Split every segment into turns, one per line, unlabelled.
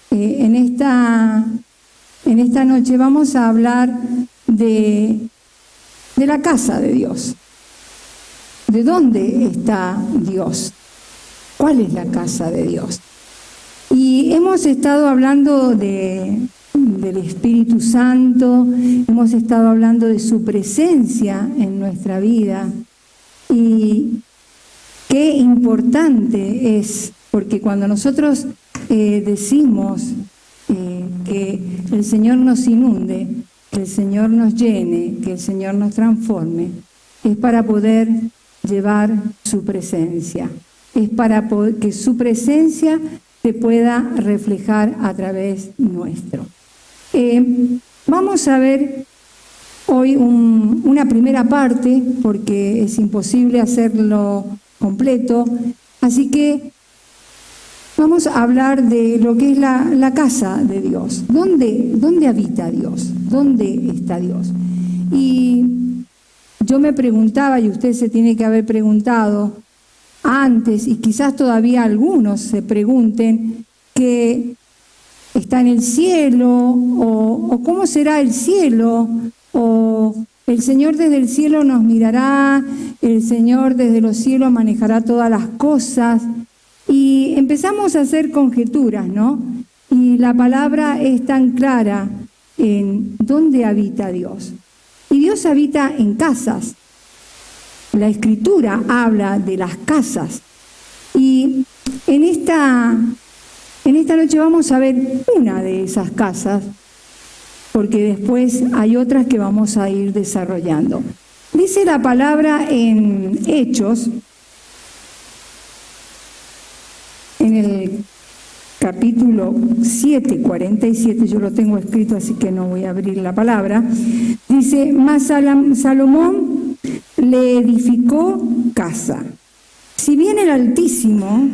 que en esta noche vamos a hablar de la casa de Dios. ¿De dónde está Dios? ¿Cuál es la casa de Dios? Y hemos estado hablando del Espíritu Santo, hemos estado hablando de su presencia en nuestra vida. Y qué importante es, porque cuando nosotros decimos que el Señor nos inunde, que el Señor nos llene, que el Señor nos transforme, es para poder llevar su presencia, es para que su presencia se pueda reflejar a través nuestro. Vamos a ver hoy una primera parte, porque es imposible hacerlo completo, así que vamos a hablar de lo que es la casa de Dios. ¿Dónde habita Dios? ¿Dónde está Dios? Y yo me preguntaba, y usted se tiene que haber preguntado antes, y quizás todavía algunos se pregunten, que está en el cielo, o cómo será el cielo, o el Señor desde el cielo nos mirará, el Señor desde los cielos manejará todas las cosas. Y empezamos a hacer conjeturas, ¿no? Y la palabra es tan clara en dónde habita Dios. Y Dios habita en casas. La Escritura habla de las casas. Y en esta noche vamos a ver una de esas casas, porque después hay otras que vamos a ir desarrollando. Dice la palabra en Hechos, en el capítulo 7, 47, yo lo tengo escrito, así que no voy a abrir la palabra. Dice, mas Salomón le edificó casa. Si bien el Altísimo,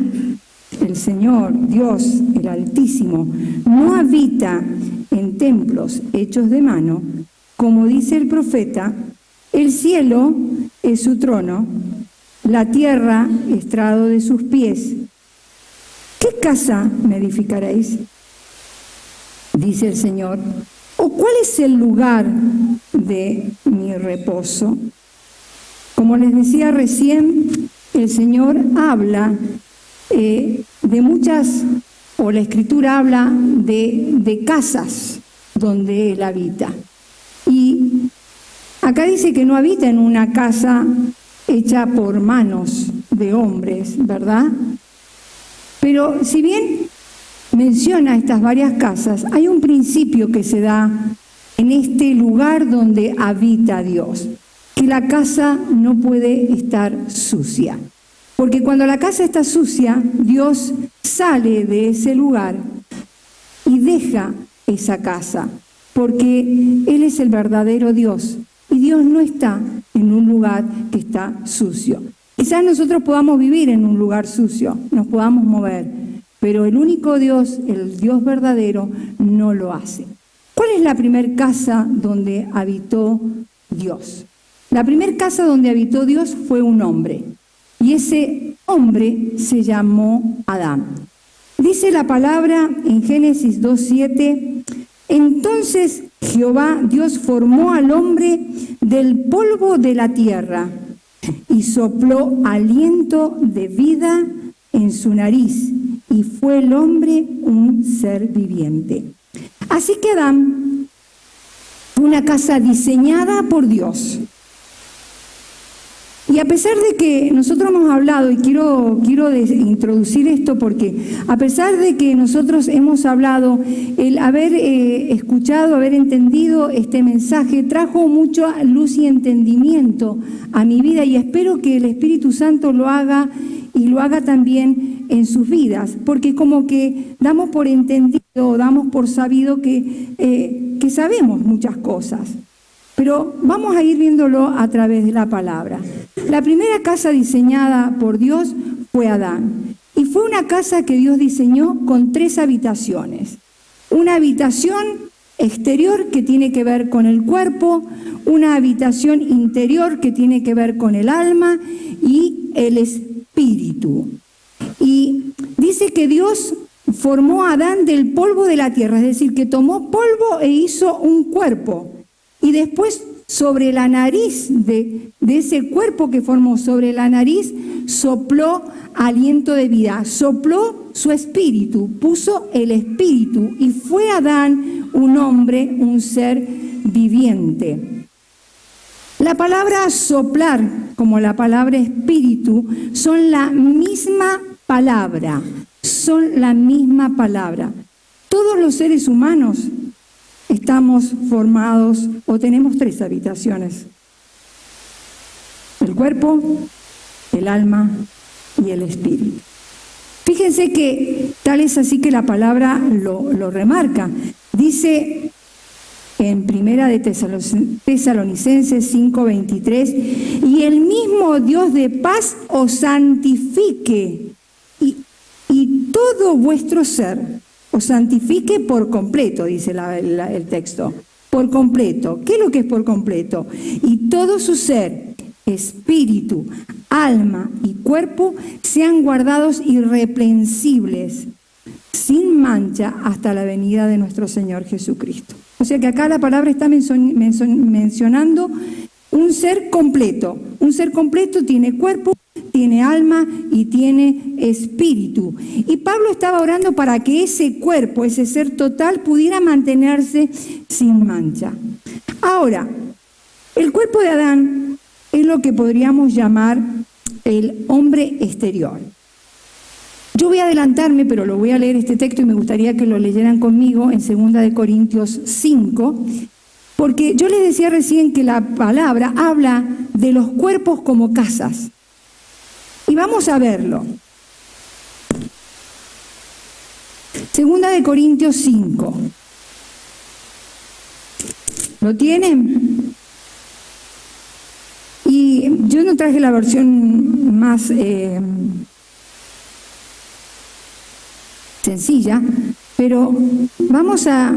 el Señor, Dios, el Altísimo, no habita en templos hechos de mano, como dice el profeta, el cielo es su trono, la tierra estrado de sus pies. ¿Qué casa me edificaréis? Dice el Señor. ¿O cuál es el lugar de mi reposo? Como les decía recién, el Señor habla de muchas, o la Escritura habla de casas donde Él habita. Y acá dice que no habita en una casa hecha por manos de hombres, ¿verdad? Pero si bien menciona estas varias casas, hay un principio que se da en este lugar donde habita Dios, que la casa no puede estar sucia. Porque cuando la casa está sucia, Dios sale de ese lugar y deja esa casa, porque Él es el verdadero Dios y Dios no está en un lugar que está sucio. Quizás nosotros podamos vivir en un lugar sucio, nos podamos mover, pero el único Dios, el Dios verdadero, no lo hace. ¿Cuál es la primer casa donde habitó Dios? La primer casa donde habitó Dios fue un hombre, y ese hombre se llamó Adán. Dice la palabra en Génesis 2:7, entonces Jehová Dios formó al hombre del polvo de la tierra y sopló aliento de vida en su nariz, y fue el hombre un ser viviente. Así que Adán fue una casa diseñada por Dios. Y a pesar de que nosotros hemos hablado, y quiero introducir esto porque a pesar de que nosotros hemos hablado, el haber escuchado, haber entendido este mensaje trajo mucha luz y entendimiento a mi vida, y espero que el Espíritu Santo lo haga y lo haga también en sus vidas, porque como que damos por entendido, damos por sabido que sabemos muchas cosas. Pero vamos a ir viéndolo a través de la palabra. La primera casa diseñada por Dios fue Adán. Y fue una casa que Dios diseñó con 3 habitaciones. Una habitación exterior que tiene que ver con el cuerpo, una habitación interior que tiene que ver con el alma y el espíritu. Y dice que Dios formó a Adán del polvo de la tierra, es decir, que tomó polvo e hizo un cuerpo. Y después sobre la nariz de ese cuerpo que formó, sobre la nariz, sopló aliento de vida, sopló su espíritu, puso el espíritu y fue Adán un hombre, un ser viviente. La palabra soplar como la palabra espíritu son la misma palabra, son la misma palabra. Todos los seres humanos estamos formados o tenemos 3 habitaciones: el cuerpo, el alma y el espíritu. Fíjense que tal es así que la palabra lo remarca. Dice en Primera de Tesalonicenses 5:23, y el mismo Dios de paz os santifique y todo vuestro ser os santifique por completo, dice el texto, por completo. ¿Qué es lo que es por completo? Y todo su ser, espíritu, alma y cuerpo sean guardados irreprensibles, sin mancha, hasta la venida de nuestro Señor Jesucristo. O sea que acá la palabra está mencionando un ser completo. Un ser completo tiene cuerpo, tiene alma y tiene espíritu. Y Pablo estaba orando para que ese cuerpo, ese ser total, pudiera mantenerse sin mancha. Ahora, el cuerpo de Adán es lo que podríamos llamar el hombre exterior. Yo voy a adelantarme, pero lo voy a leer este texto y me gustaría que lo leyeran conmigo en 2 Corintios 5, porque yo les decía recién que la palabra habla de los cuerpos como casas. Y vamos a verlo. 2 Corintios 5. ¿Lo tienen? Y yo no traje la versión más sencilla, pero vamos a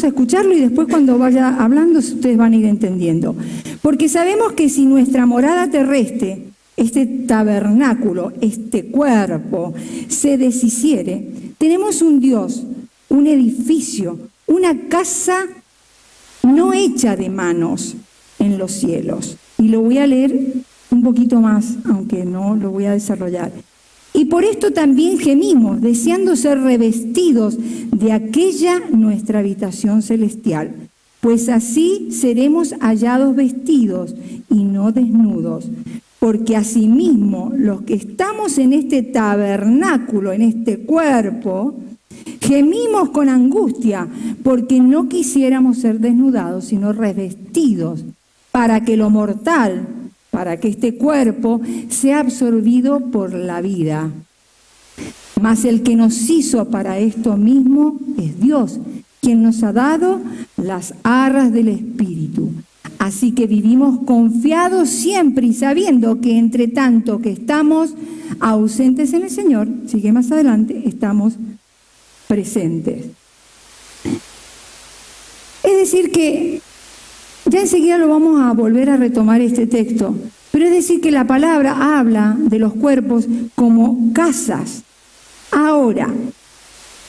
escucharlo y después cuando vaya hablando ustedes van a ir entendiendo. Porque sabemos que si nuestra morada terrestre, este tabernáculo, este cuerpo, se deshiciere, tenemos un Dios, un edificio, una casa no hecha de manos en los cielos. Y lo voy a leer un poquito más, aunque no lo voy a desarrollar. Y por esto también gemimos, deseando ser revestidos de aquella nuestra habitación celestial, pues así seremos hallados vestidos y no desnudos. Porque asimismo los que estamos en este tabernáculo, en este cuerpo, gemimos con angustia, porque no quisiéramos ser desnudados, sino revestidos, para que lo mortal, para que este cuerpo sea absorbido por la vida. Mas el que nos hizo para esto mismo es Dios, quien nos ha dado las arras del Espíritu. Así que vivimos confiados siempre y sabiendo que entre tanto que estamos ausentes en el Señor, sigue más adelante, estamos presentes. Es decir que ya enseguida lo vamos a volver a retomar este texto, pero es decir que la palabra habla de los cuerpos como casas. Ahora,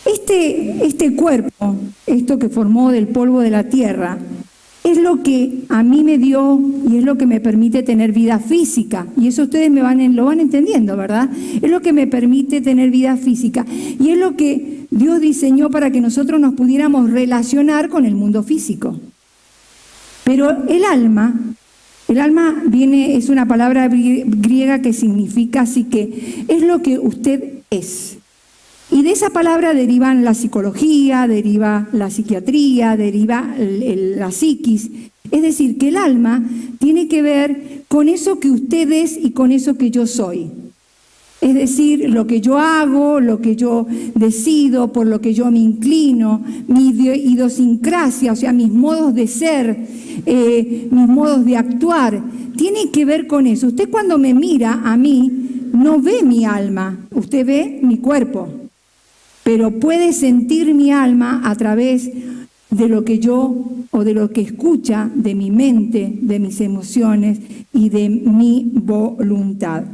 este cuerpo, esto que formó del polvo de la tierra, es lo que a mí me dio y es lo que me permite tener vida física. Y eso ustedes lo van entendiendo, ¿verdad? Es lo que me permite tener vida física. Y es lo que Dios diseñó para que nosotros nos pudiéramos relacionar con el mundo físico. Pero el alma es una palabra griega que significa así que es lo que usted es. Y de esa palabra derivan la psicología, deriva la psiquiatría, deriva la psiquis. Es decir, que el alma tiene que ver con eso que usted es y con eso que yo soy. Es decir, lo que yo hago, lo que yo decido, por lo que yo me inclino, mi idiosincrasia, o sea, mis modos de ser, mis modos de actuar, tiene que ver con eso. Usted cuando me mira a mí, no ve mi alma, usted ve mi cuerpo. Pero puede sentir mi alma a través de lo que yo o de lo que escucha de mi mente, de mis emociones y de mi voluntad.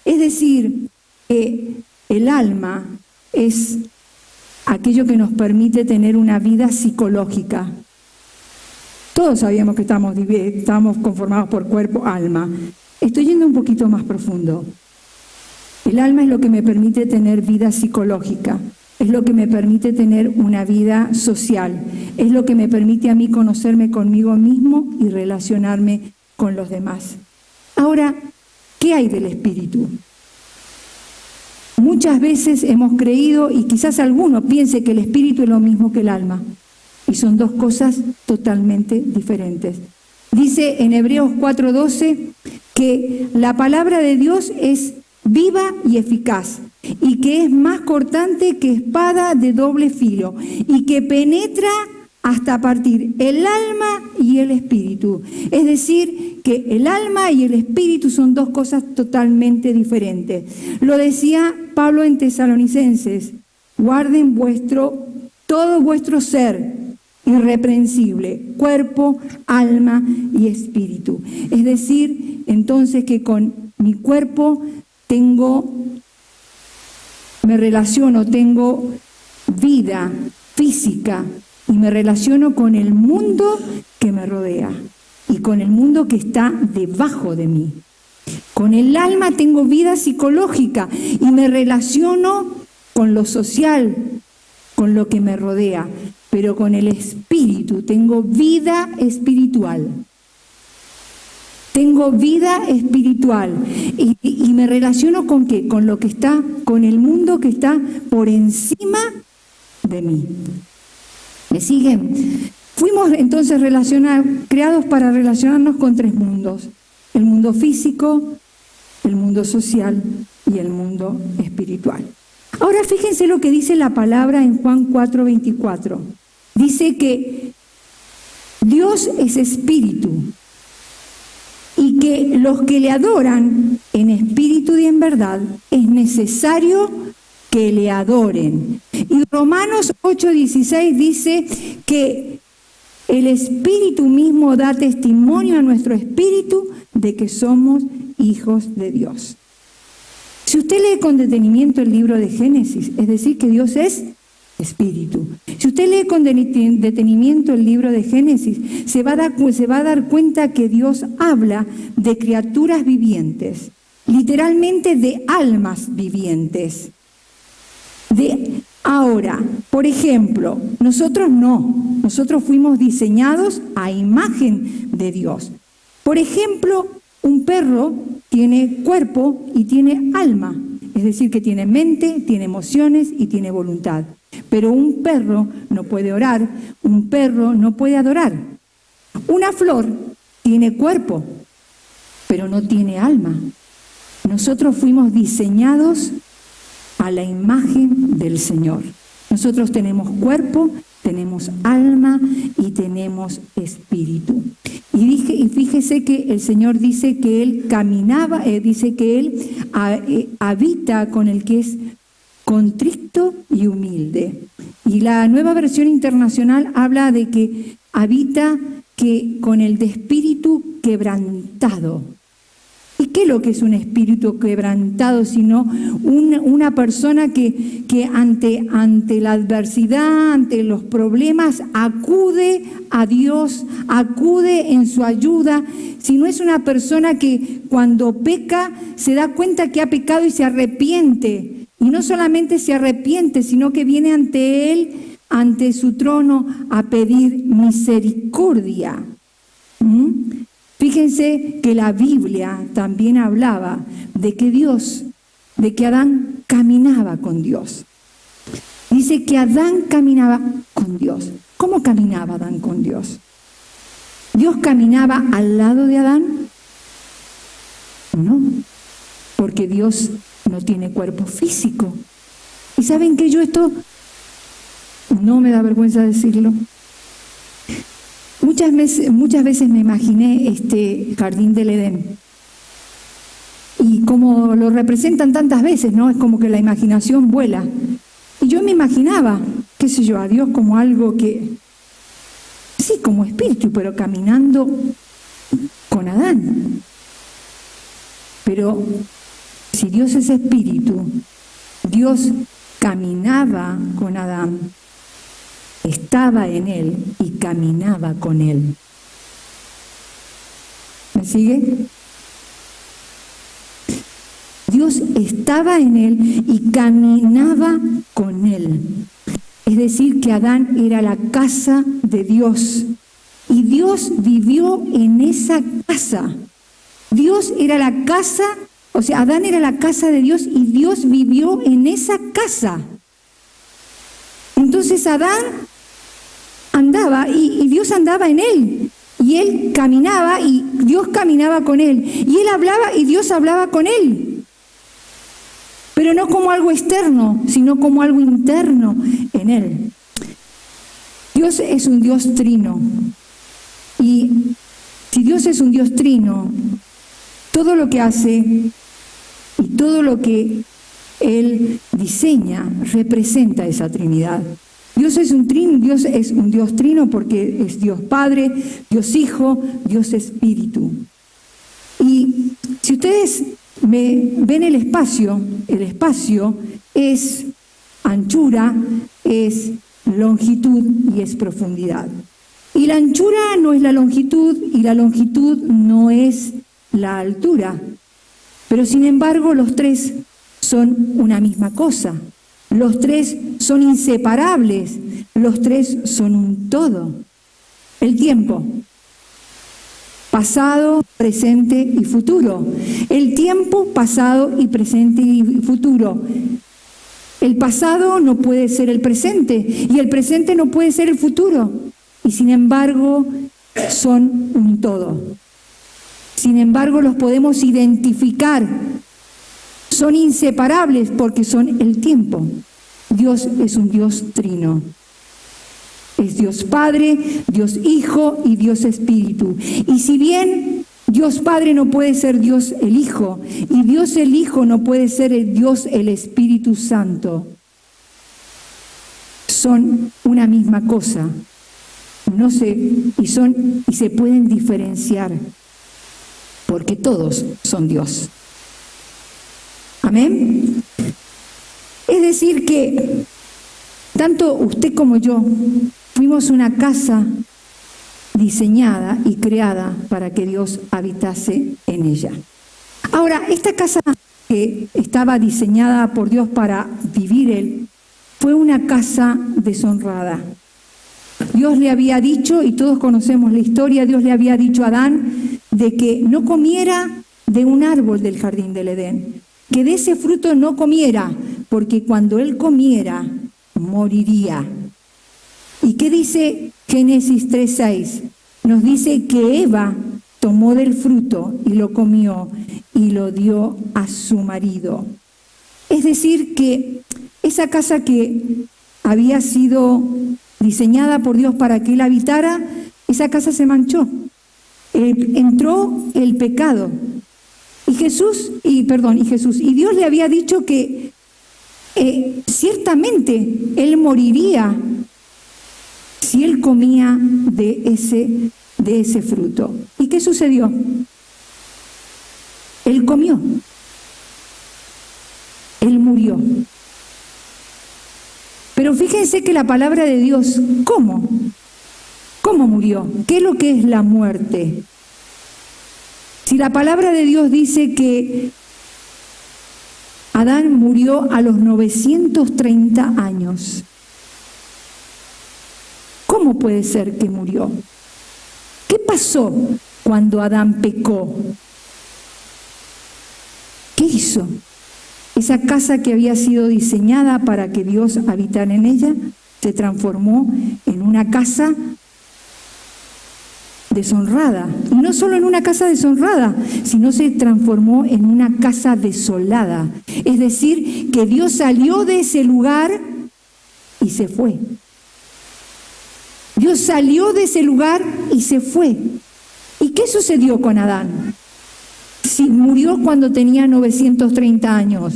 Es decir, el alma es aquello que nos permite tener una vida psicológica. Todos sabíamos que estamos conformados por cuerpo, alma. Estoy yendo un poquito más profundo. El alma es lo que me permite tener vida psicológica, es lo que me permite tener una vida social, es lo que me permite a mí conocerme conmigo mismo y relacionarme con los demás. Ahora, ¿qué hay del espíritu? Muchas veces hemos creído, y quizás alguno piense que el espíritu es lo mismo que el alma, y son dos cosas totalmente diferentes. Dice en Hebreos 4:12 que la palabra de Dios es viva y eficaz, y que es más cortante que espada de doble filo, y que penetra hasta partir el alma y el espíritu. Es decir, que el alma y el espíritu son dos cosas totalmente diferentes. Lo decía Pablo en Tesalonicenses: guarden todo vuestro ser irreprensible, cuerpo, alma y espíritu. Es decir, entonces, que con mi cuerpo me relaciono, tengo vida física, y me relaciono con el mundo que me rodea y con el mundo que está debajo de mí. Con el alma tengo vida psicológica y me relaciono con lo social, con lo que me rodea, pero con el espíritu tengo vida espiritual. Tengo vida espiritual y me relaciono ¿con qué? Con lo que está, con el mundo que está por encima de mí. ¿Me siguen? Fuimos entonces creados para relacionarnos con tres mundos: el mundo físico, el mundo social y el mundo espiritual. Ahora fíjense lo que dice la palabra en Juan 4:24. Dice que Dios es espíritu, y que los que le adoran en espíritu y en verdad es necesario que le adoren. Y Romanos 8:16 dice que el Espíritu mismo da testimonio a nuestro espíritu de que somos hijos de Dios. Si usted lee con detenimiento el libro de Génesis, es decir, que Dios es espíritu. Si usted lee con detenimiento el libro de Génesis, se va a dar cuenta que Dios habla de criaturas vivientes, literalmente de almas vivientes. Ahora, por ejemplo, nosotros fuimos diseñados a imagen de Dios. Por ejemplo, un perro tiene cuerpo y tiene alma, es decir, que tiene mente, tiene emociones y tiene voluntad. Pero un perro no puede orar, un perro no puede adorar. Una flor tiene cuerpo, pero no tiene alma. Nosotros fuimos diseñados a la imagen del Señor. Nosotros tenemos cuerpo, tenemos alma y tenemos espíritu. Y fíjese que el Señor dice que Él caminaba, dice que Él habita con el que es contrito y humilde. Y la Nueva Versión Internacional habla de que habita con el de espíritu quebrantado. ¿Y qué es lo que es un espíritu quebrantado? Sino una persona que ante la adversidad, ante los problemas, acude a Dios, acude en su ayuda. Si no es una persona que cuando peca se da cuenta que ha pecado y se arrepiente. Y no solamente se arrepiente, sino que viene ante Él, ante su trono, a pedir misericordia. Fíjense que la Biblia también hablaba de que Adán caminaba con Dios. Dice que Adán caminaba con Dios. ¿Cómo caminaba Adán con Dios? ¿Dios caminaba al lado de Adán? No, porque Dios no tiene cuerpo físico. ¿Y saben que yo esto no me da vergüenza decirlo? Muchas veces me imaginé este jardín del Edén. Y como lo representan tantas veces, ¿no? Es como que la imaginación vuela. Y yo me imaginaba, qué sé yo, a Dios como algo que, sí, como espíritu, pero caminando con Adán. Pero si Dios es espíritu, Dios caminaba con Adán, estaba en él y caminaba con él. ¿Me sigue? Dios estaba en él y caminaba con él. Es decir, que Adán era la casa de Dios y Dios vivió en esa casa. Dios era la casa, o sea, Adán era la casa de Dios y Dios vivió en esa casa. Entonces Adán andaba y Dios andaba en él. Y él caminaba y Dios caminaba con él. Y él hablaba y Dios hablaba con él. Pero no como algo externo, sino como algo interno en él. Dios es un Dios trino. Y si Dios es un Dios trino, todo lo que hace y todo lo que Él diseña representa esa Trinidad. Dios es un Dios trino porque es Dios Padre, Dios Hijo, Dios Espíritu. Y si ustedes ven el espacio es anchura, es longitud y es profundidad. Y la anchura no es la longitud y la longitud no es la altura. Pero sin embargo los tres son una misma cosa. Los tres son inseparables. Los tres son un todo. El tiempo. Pasado, presente y futuro. El tiempo, pasado y presente y futuro. El pasado no puede ser el presente y el presente no puede ser el futuro. Y sin embargo, son un todo. Sin embargo, los podemos identificar. Son inseparables porque son el tiempo. Dios es un Dios trino. Es Dios Padre, Dios Hijo y Dios Espíritu. Y si bien Dios Padre no puede ser Dios el Hijo, y Dios el Hijo no puede ser el Dios el Espíritu Santo, son una misma cosa. Y se pueden diferenciar, porque todos son Dios. Amén. Es decir que tanto usted como yo fuimos una casa diseñada y creada para que Dios habitase en ella. Ahora, esta casa que estaba diseñada por Dios para vivir Él, fue una casa deshonrada. Dios le había dicho, y todos conocemos la historia, Dios le había dicho a Adán de que no comiera de un árbol del jardín del Edén, que de ese fruto no comiera, porque cuando él comiera, moriría. ¿Y qué dice Génesis 3:6? Nos dice que Eva tomó del fruto y lo comió y lo dio a su marido. Es decir, que esa casa que había sido diseñada por Dios para que él habitara, esa casa se manchó. Entró el pecado. Y Dios le había dicho que ciertamente él moriría si él comía de ese fruto. ¿Y qué sucedió? Él comió. Él murió. Pero fíjense que la palabra de Dios, ¿cómo? ¿Cómo murió? ¿Qué es lo que es la muerte? Si la palabra de Dios dice que Adán murió a los 930 años, ¿cómo puede ser que murió? ¿Qué pasó cuando Adán pecó? ¿Qué hizo? Esa casa que había sido diseñada para que Dios habitara en ella, se transformó en una casa deshonrada. Y no solo en una casa deshonrada, sino se transformó en una casa desolada. Es decir, que Dios salió de ese lugar y se fue. Dios salió de ese lugar y se fue. ¿Y qué sucedió con Adán? Si murió cuando tenía 930 años.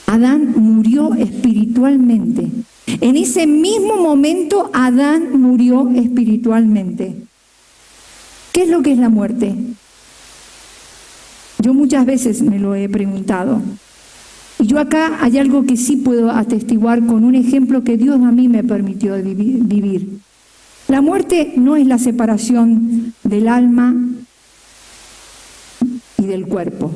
Adán murió espiritualmente. En ese mismo momento Adán murió espiritualmente. ¿Qué es lo que es la muerte? Yo muchas veces me lo he preguntado. Y yo acá hay algo que sí puedo atestiguar con un ejemplo que Dios a mí me permitió vivir. La muerte no es la separación del alma y del cuerpo.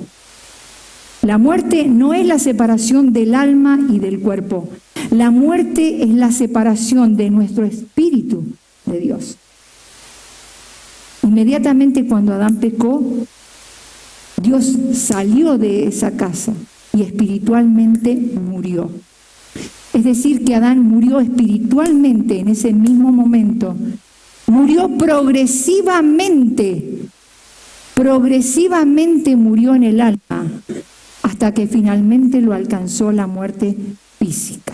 La muerte no es la separación del alma y del cuerpo. La muerte es la separación de nuestro espíritu de Dios. Inmediatamente cuando Adán pecó, Dios salió de esa casa y espiritualmente murió. Es decir, que Adán murió espiritualmente en ese mismo momento. Murió progresivamente. Progresivamente murió en el alma hasta que finalmente lo alcanzó la muerte física.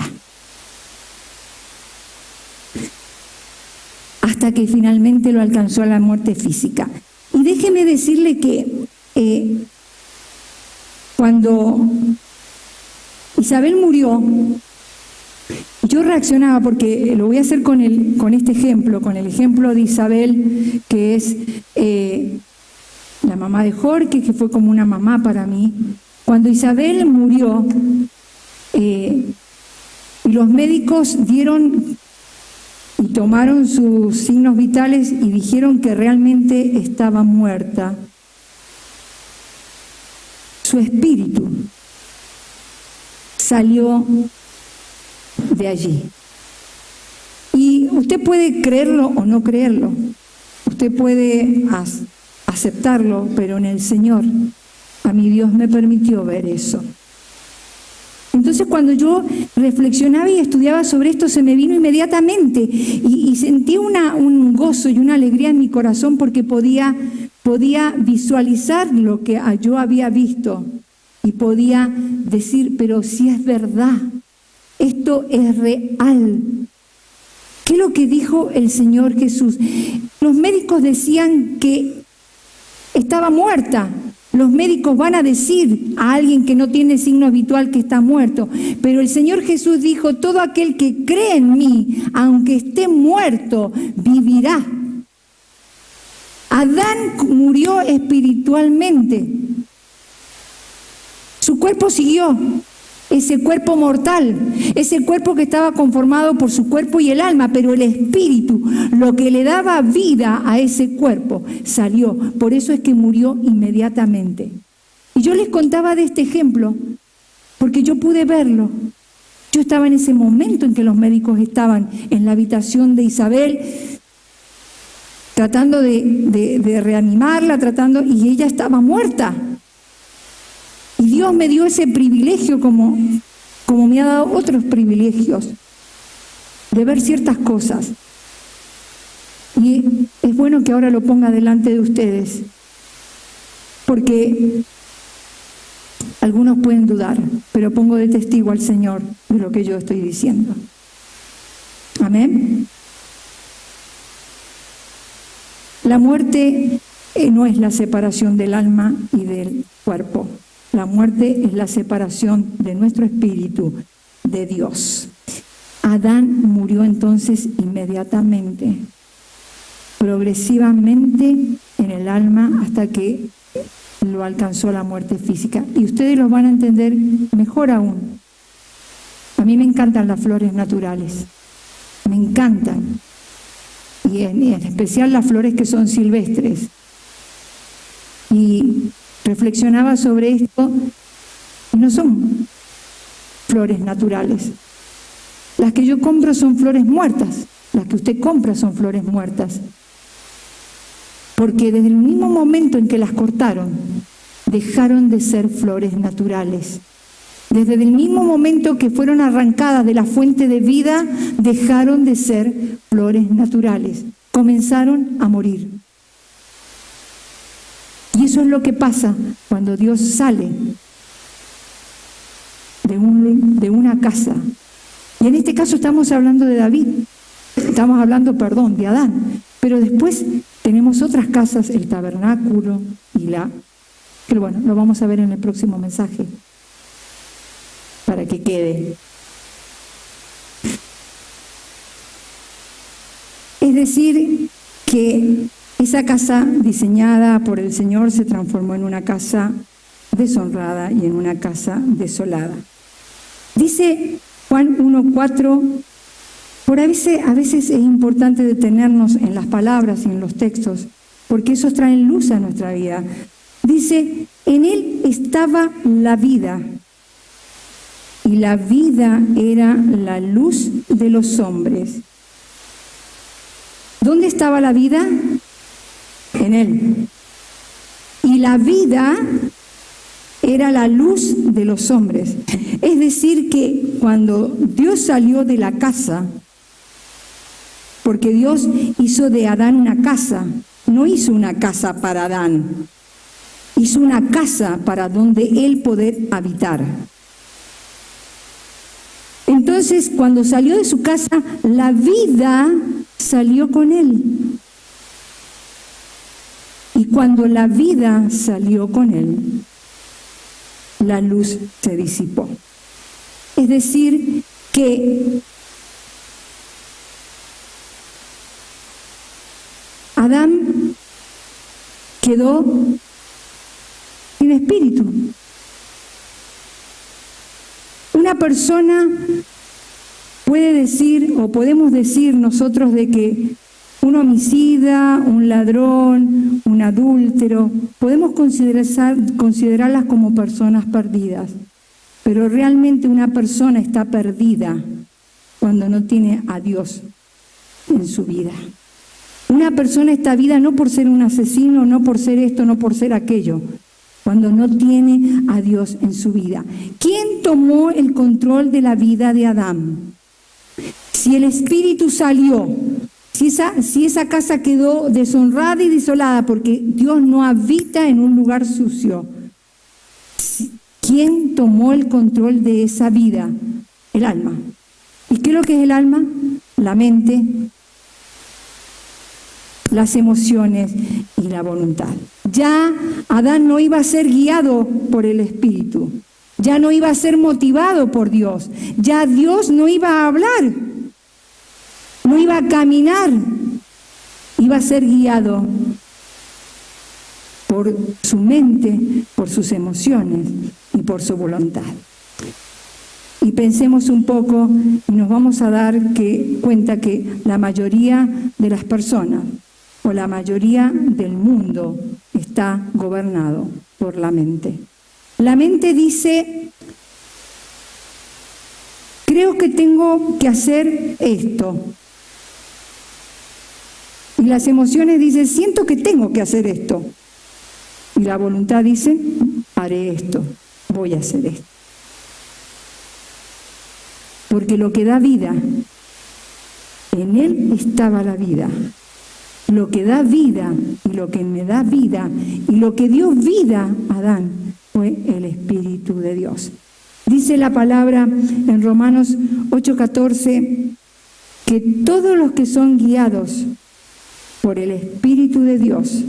Hasta que finalmente lo alcanzó la muerte física. Y déjeme decirle que cuando Isabel murió, yo reaccionaba, porque lo voy a hacer con este ejemplo, con el ejemplo de Isabel, que es la mamá de Jorge, que fue como una mamá para mí. Cuando Isabel murió, y los médicos dieron y tomaron sus signos vitales y dijeron que realmente estaba muerta, su espíritu salió de allí. Y usted puede creerlo o no creerlo, usted puede aceptarlo, pero en el Señor, a mi Dios me permitió ver eso. Entonces cuando yo reflexionaba y estudiaba sobre esto, se me vino inmediatamente y sentí un gozo y una alegría en mi corazón, porque podía visualizar lo que yo había visto y podía decir, pero si es verdad, esto es real. ¿Qué es lo que dijo el Señor Jesús? Los médicos decían que estaba muerta. Los médicos van a decir a alguien que no tiene signo habitual que está muerto, pero el Señor Jesús dijo, todo aquel que cree en mí, aunque esté muerto, vivirá. Adán murió espiritualmente. Su cuerpo siguió, ese cuerpo mortal, ese cuerpo que estaba conformado por su cuerpo y el alma, pero el espíritu, lo que le daba vida a ese cuerpo, salió. Por eso es que murió inmediatamente. Y yo les contaba de este ejemplo, porque yo pude verlo. Yo estaba en ese momento en que los médicos estaban en la habitación de Isabel, tratando de reanimarla, y ella estaba muerta. Y Dios me dio ese privilegio, como me ha dado otros privilegios, de ver ciertas cosas. Y es bueno que ahora lo ponga delante de ustedes, porque algunos pueden dudar, pero pongo de testigo al Señor de lo que yo estoy diciendo. Amén. La muerte no es la separación del alma y del cuerpo. La muerte es la separación de nuestro espíritu de Dios. Adán murió entonces inmediatamente, progresivamente en el alma, hasta que lo alcanzó la muerte física. Y ustedes lo van a entender mejor aún. A mí me encantan las flores naturales, me encantan. Y en especial las flores que son silvestres. Y reflexionaba sobre esto, y no son flores naturales. Las que yo compro son flores muertas, las que usted compra son flores muertas. Porque desde el mismo momento en que las cortaron, dejaron de ser flores naturales. Desde el mismo momento que fueron arrancadas de la fuente de vida, dejaron de ser flores naturales. Comenzaron a morir. Y eso es lo que pasa cuando Dios sale de una casa. Y en este caso estamos hablando de David, de Adán. Pero después tenemos otras casas, el tabernáculo pero bueno, lo vamos a ver en el próximo mensaje, para que quede. Es decir, que esa casa diseñada por el Señor se transformó en una casa deshonrada y en una casa desolada. Dice Juan 1:4, a veces es importante detenernos en las palabras y en los textos, porque esos traen luz a nuestra vida. Dice, en él estaba la vida, y la vida era la luz de los hombres. ¿Dónde estaba la vida? En él. Y la vida era la luz de los hombres. Es decir, que cuando Dios salió de la casa, porque Dios hizo de Adán una casa, no hizo una casa para Adán, hizo una casa para donde él poder habitar. Entonces, cuando salió de su casa, la vida salió con él. Y cuando la vida salió con él, la luz se disipó. Es decir, que Adán quedó sin espíritu. Una persona puede decir, o podemos decir nosotros, de que un homicida, un ladrón, un adúltero, podemos considerarlas como personas perdidas, pero realmente una persona está perdida cuando no tiene a Dios en su vida. Una persona está vida no por ser un asesino, no por ser esto, no por ser aquello, cuando no tiene a Dios en su vida. ¿Quién tomó el control de la vida de Adán? Si el espíritu salió, si esa casa quedó deshonrada y desolada porque Dios no habita en un lugar sucio, ¿quién tomó el control de esa vida? El alma. ¿Y qué es lo que es el alma? La mente, las emociones y la voluntad. Ya Adán no iba a ser guiado por el Espíritu, ya no iba a ser motivado por Dios, ya Dios no iba a hablar, no iba a caminar, iba a ser guiado por su mente, por sus emociones y por su voluntad. Y pensemos un poco y nos vamos a dar cuenta que la mayoría de las personas o la mayoría del mundo está gobernado por la mente. La mente dice, creo que tengo que hacer esto. Y las emociones dicen, siento que tengo que hacer esto. Y la voluntad dice, haré esto, voy a hacer esto. Porque lo que da vida, en él estaba la vida. Lo que da vida y lo que me da vida y lo que dio vida a Adán fue el Espíritu de Dios. Dice la palabra en Romanos 8:14 que todos los que son guiados por el Espíritu de Dios,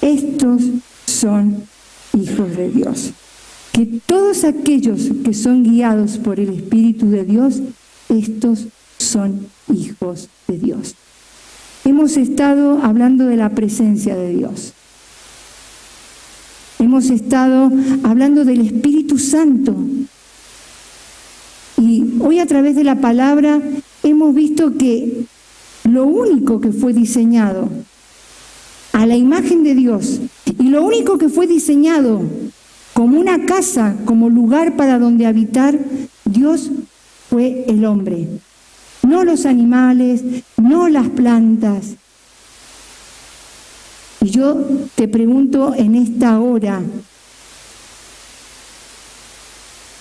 estos son hijos de Dios. Que todos aquellos que son guiados por el Espíritu de Dios, estos son hijos de Dios. Hemos estado hablando de la presencia de Dios. Hemos estado hablando del Espíritu Santo. Y hoy a través de la palabra hemos visto que lo único que fue diseñado a la imagen de Dios y lo único que fue diseñado como una casa, como lugar para donde habitar, Dios fue el hombre. No los animales, no las plantas. Y yo te pregunto en esta hora,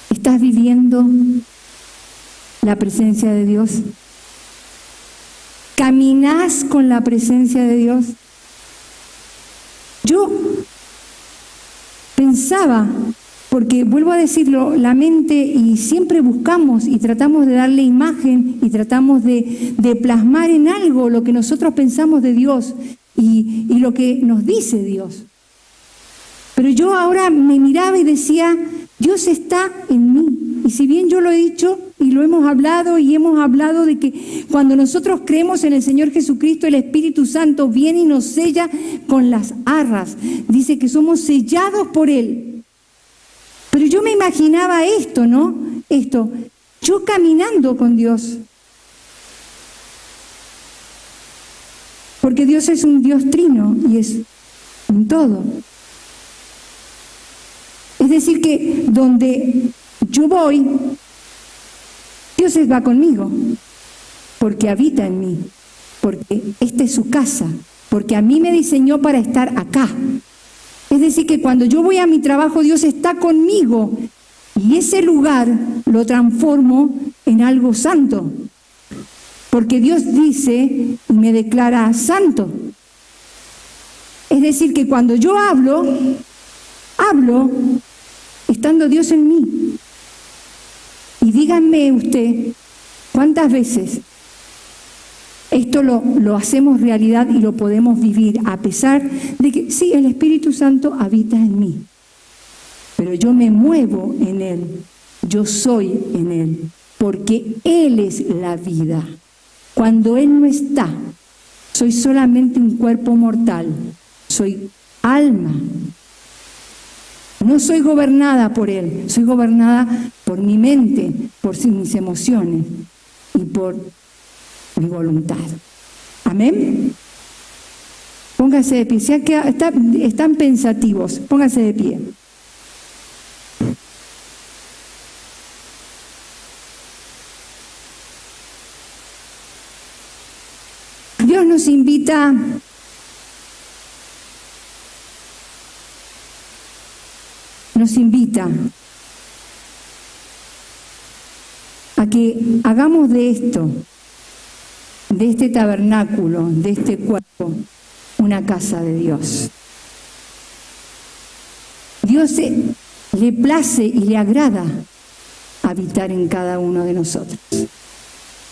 ¿estás viviendo la presencia de Dios? ¿Caminás con la presencia de Dios? Yo pensaba, porque vuelvo a decirlo, la mente, y siempre buscamos y tratamos de darle imagen y tratamos de plasmar en algo lo que nosotros pensamos de Dios y lo que nos dice Dios. Pero yo ahora me miraba y decía, Dios está en mí. Y si bien yo lo he dicho y lo hemos hablado y hemos hablado de que cuando nosotros creemos en el Señor Jesucristo, el Espíritu Santo viene y nos sella con las arras. Dice que somos sellados por Él. Pero yo me imaginaba esto, ¿no? esto? Yo caminando con Dios. Porque Dios es un Dios trino y es un todo. Es decir, que donde yo voy, Dios va conmigo, porque habita en mí, porque esta es su casa, porque a mí me diseñó para estar acá. Es decir, que cuando yo voy a mi trabajo, Dios está conmigo y ese lugar lo transformo en algo santo, porque Dios dice y me declara santo. Es decir, que cuando yo hablo estando Dios en mí. Y díganme usted, ¿cuántas veces esto lo hacemos realidad y lo podemos vivir a pesar de que sí, el Espíritu Santo habita en mí, pero yo me muevo en Él, yo soy en Él, porque Él es la vida. Cuando Él no está, soy solamente un cuerpo mortal, soy alma. No soy gobernada por Él, soy gobernada por mi mente, por mis emociones y por mi voluntad. Amén. Póngase de pie. Si están pensativos, póngase de pie. Dios nos invita a que hagamos de esto, de este tabernáculo, de este cuerpo, una casa de Dios. Dios le place y le agrada habitar en cada uno de nosotros.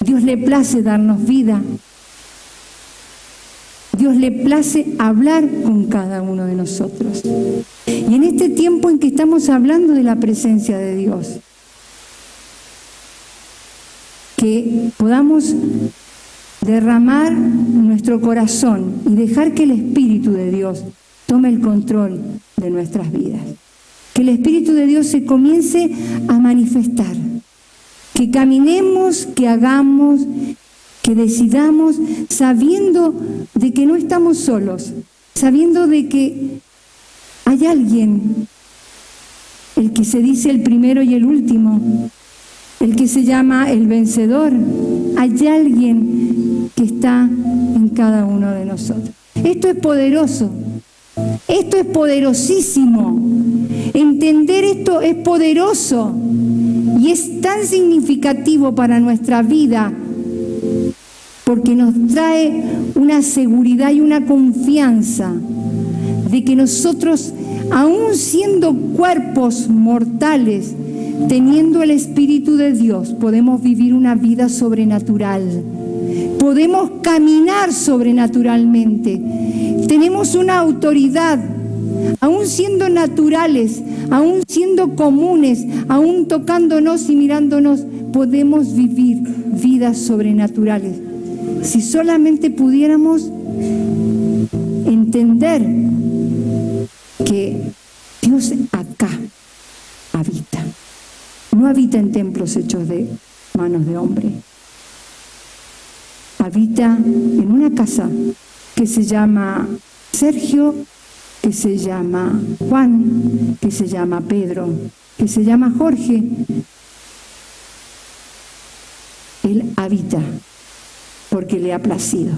Dios le place darnos vida. Dios le place hablar con cada uno de nosotros. Y en este tiempo en que estamos hablando de la presencia de Dios, que podamos derramar nuestro corazón y dejar que el Espíritu de Dios tome el control de nuestras vidas. Que el Espíritu de Dios se comience a manifestar. Que caminemos, que hagamos, que decidamos, sabiendo de que no estamos solos, sabiendo de que hay alguien, el que se dice el primero y el último, el que se llama el vencedor. Hay alguien que está en cada uno de nosotros. Esto es poderoso, esto es poderosísimo. Entender esto es poderoso y es tan significativo para nuestra vida, porque nos trae una seguridad y una confianza de que nosotros, aún siendo cuerpos mortales, teniendo el Espíritu de Dios, podemos vivir una vida sobrenatural. Podemos caminar sobrenaturalmente. Tenemos una autoridad, aún siendo naturales, aún siendo comunes, aún tocándonos y mirándonos, podemos vivir vidas sobrenaturales. Si solamente pudiéramos entender que Dios acá habita. No habita en templos hechos de manos de hombre. Habita en una casa que se llama Sergio, que se llama Juan, que se llama Pedro, que se llama Jorge. Él habita porque le ha placido.